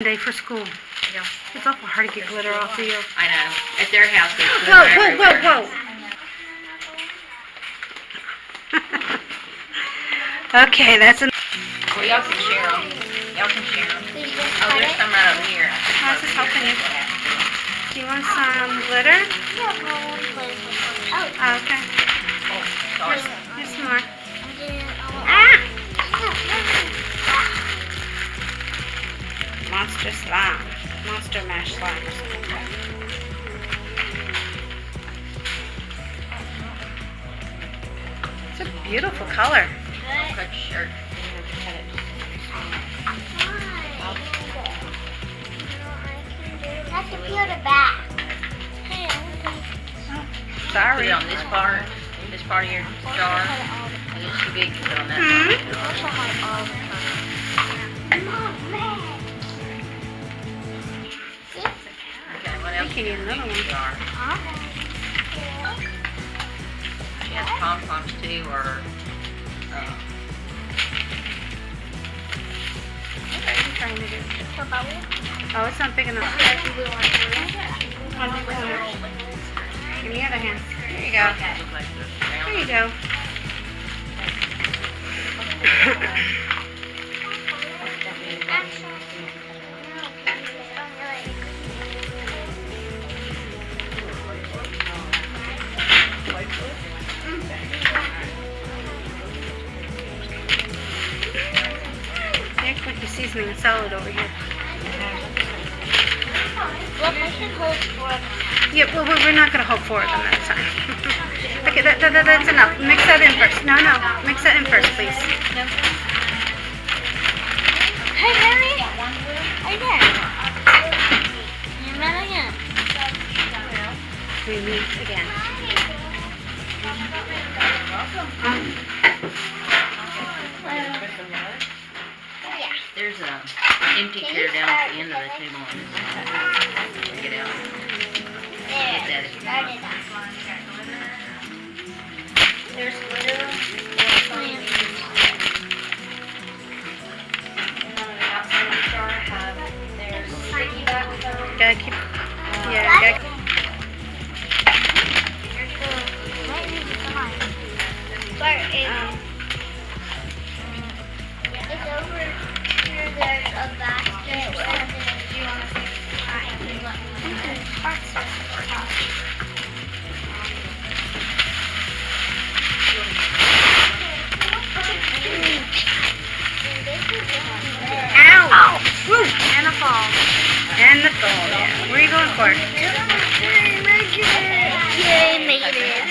Day for school. Yeah. It's awful hard to get glitter off of you. I know. At their house, there's Whoa, glitter whoa, everywhere. whoa, whoa. Okay, that's an. Well, y'all can share them. Y'all can share them. Oh, there's some right over here. How's this helping you? Do you want some glitter? Oh, okay. Oh, sorry. Here's some more. Monster slime. Monster mash slime or something like that. It's a beautiful color. Cut shirt. Have to peel the back. Put Sorry. it on this part of your jar. And it's too big to put on that Okay, what else? You need another one. Jar. She has pom-poms too, or What are you trying to do? Oh, it's not big enough. Give me the other hand. There you go. look like this. There you go. There's like your seasoning and salad over here. Look, I can hold for it. Yeah, well, we're not going to hold for it another time. Okay, that's enough. Mix that in first. No, mix that in first, please. Hey, Harry. Right there. You met again. We mix again. Yeah. There's a empty chair down at the end of the table. Take it out. Get that if you want. There's glitter. Gotta keep. Yeah, gotta. It's over here. There's a basket. Ow! Woo! And a fall. And the fall, yeah. Where are you going for? Yay, made it.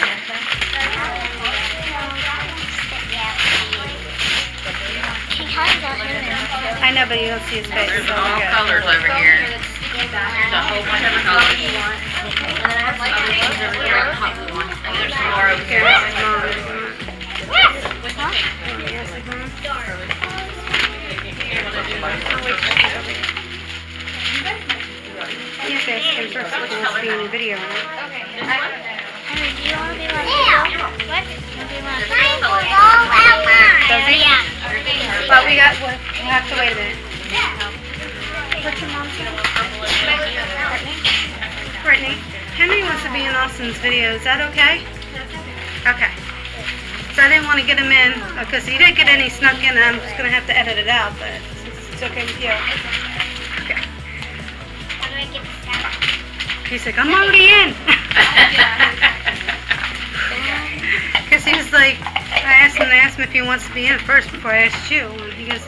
I know, but you don't see his face. There's So all we're good. colors over here. There's a whole bunch of colors. Other ones over here, the hot blue ones. And there's some more over Here, here. this is Mom. Yes, You have to ask him first if he wants to be in the video, right? Henry, do you want to be my video? What? Mine goes all out mine. Does he? Yeah. But we'll have to wait a minute. What's your mom's name? Brittany. Henry wants to be in Austin's video. Is that okay? Okay. So I didn't want to get him in because he didn't get any snuck in. I'm just going to have to edit it out, but it's okay with you. Okay. How do I get this out? He's like, I'm already in. Because he was like, I asked him if he wants to be in first before I asked you. And he goes,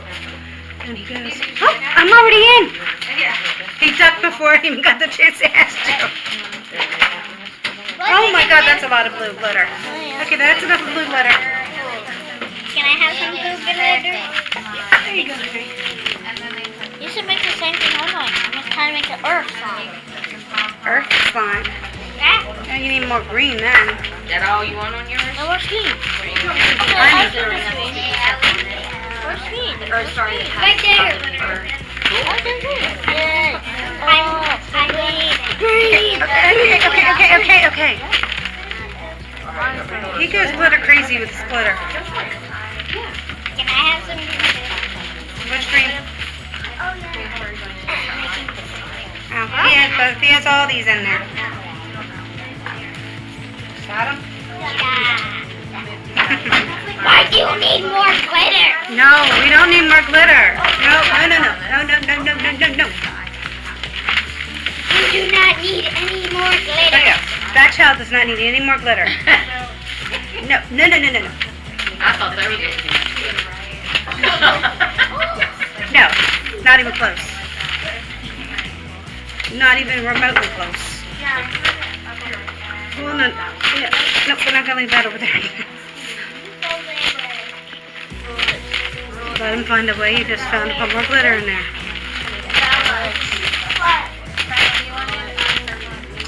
oh, I'm already in. He ducked before I even got the chance to ask you. Oh my God, that's a lot of blue glitter. Okay, that's enough blue glitter. Can I have some blue glitter? There you go, Henry. You should make the same thing I'm doing. I'm just trying to make an earth slime. Earth slime. Yeah. Yeah, you need more green then. Is that all you want on yours? No more green. I need Where's green? Or sorry, Right there. Oh, there's green. Yeah. I need green. Okay. He goes glitter crazy with his glitter. Can I have some green? Which green? Oh, yeah. But he has all these in there. Got him? Why do you need more glitter? No, we don't need more glitter. No. You do not need any more glitter. There you go. That child does not need any more glitter. No. I thought there was No, not even close. Not even remotely close. Well, no, yeah. Nope, we're not going to leave that over there. Let him find a way. He just found to put more glitter in there.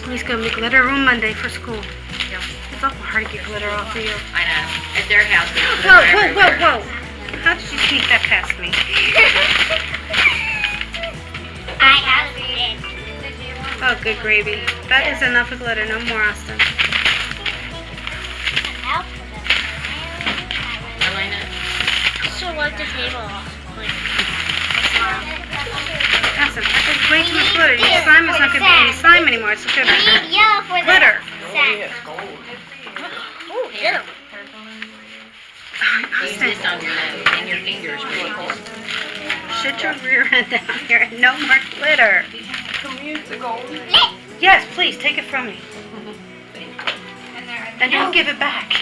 He's going to be glitter room Monday for school. It's awful hard to get glitter off of you. I know. At their house. Whoa. How did you sneak that past me? I have it. Oh, good gravy. That is enough of glitter. No more, Austin. Elena. She'll wipe the table off. Austin, that's way too much glitter. Your slime is not going to be any slime anymore. It's going to We need yellow for the glitter. sand. Ooh, yellow. Use this on your nose and your fingers really close. Shit your rear end down here and no more glitter. Yes, please, take it from me. And don't give it back.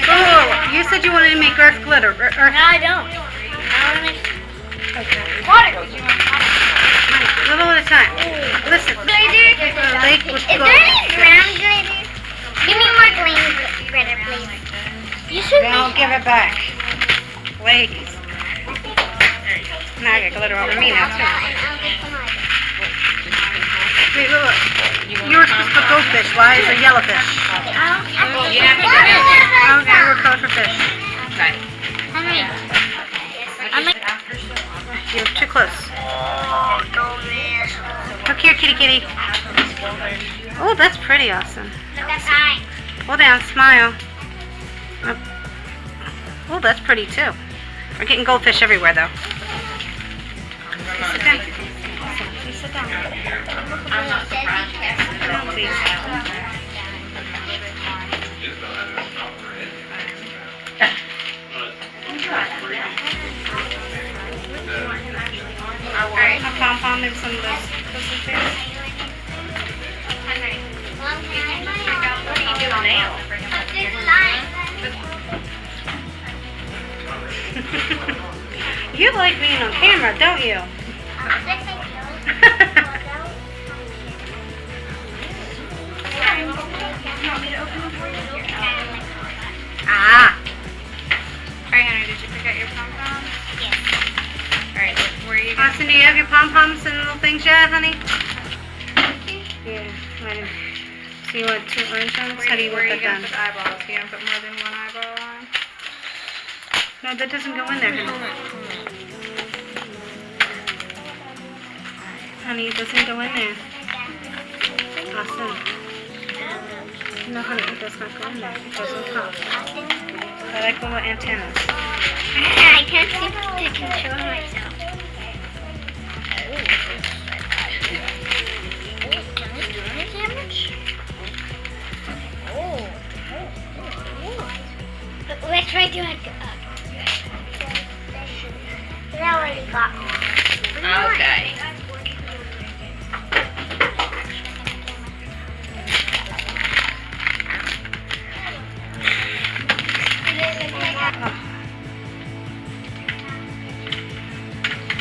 Oh, you said you wanted to make Earth glitter. No, I don't. I want to make Okay. water. A little at a time. Listen. Glitter. The lake was Is there any brown glitter? Give me more green glitter, please. You should Don't give it back. Ladies. Now I got glitter over me now, too. Wait, look. You were supposed to put goldfish. Why is there yellowfish? You have to put it. Okay, we're color for fish. Okay. You're too close. Look here, kitty kitty. Oh, that's pretty awesome. Pull down, smile. Oh, that's pretty too. We're getting goldfish everywhere though. Sit down. Please sit down. I'm not surprised. Sit down, please. Alright, a pom-pom and some of those things. What are you doing now? You like being on camera, don't you? Ah. Alright, Henry, did you pick out your pom-poms? Yes. Alright, where are you going? Austin, do you have your pom-poms and little things yet, honey? Yeah. Right. So you want 2 orange ones? How do you Where want are you that going to done? put eyeballs? You going to put more than one eyeball on? No, that doesn't go in there, honey. Honey, it doesn't go in there. Austin. No, honey, it does not go in there. It goes on top. I like the little antennas. I can't seem to control myself. Which way do I go? That already got one. Okay.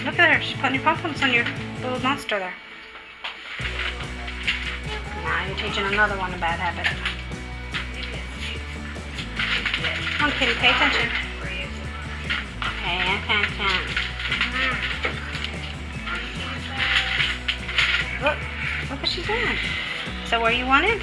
Look at her. She's putting your pom-poms on your little monster there. Now you're teaching another one a bad habit. Come on, kitty. Pay attention. Pay attention. Look what she's doing. Is that where you want it?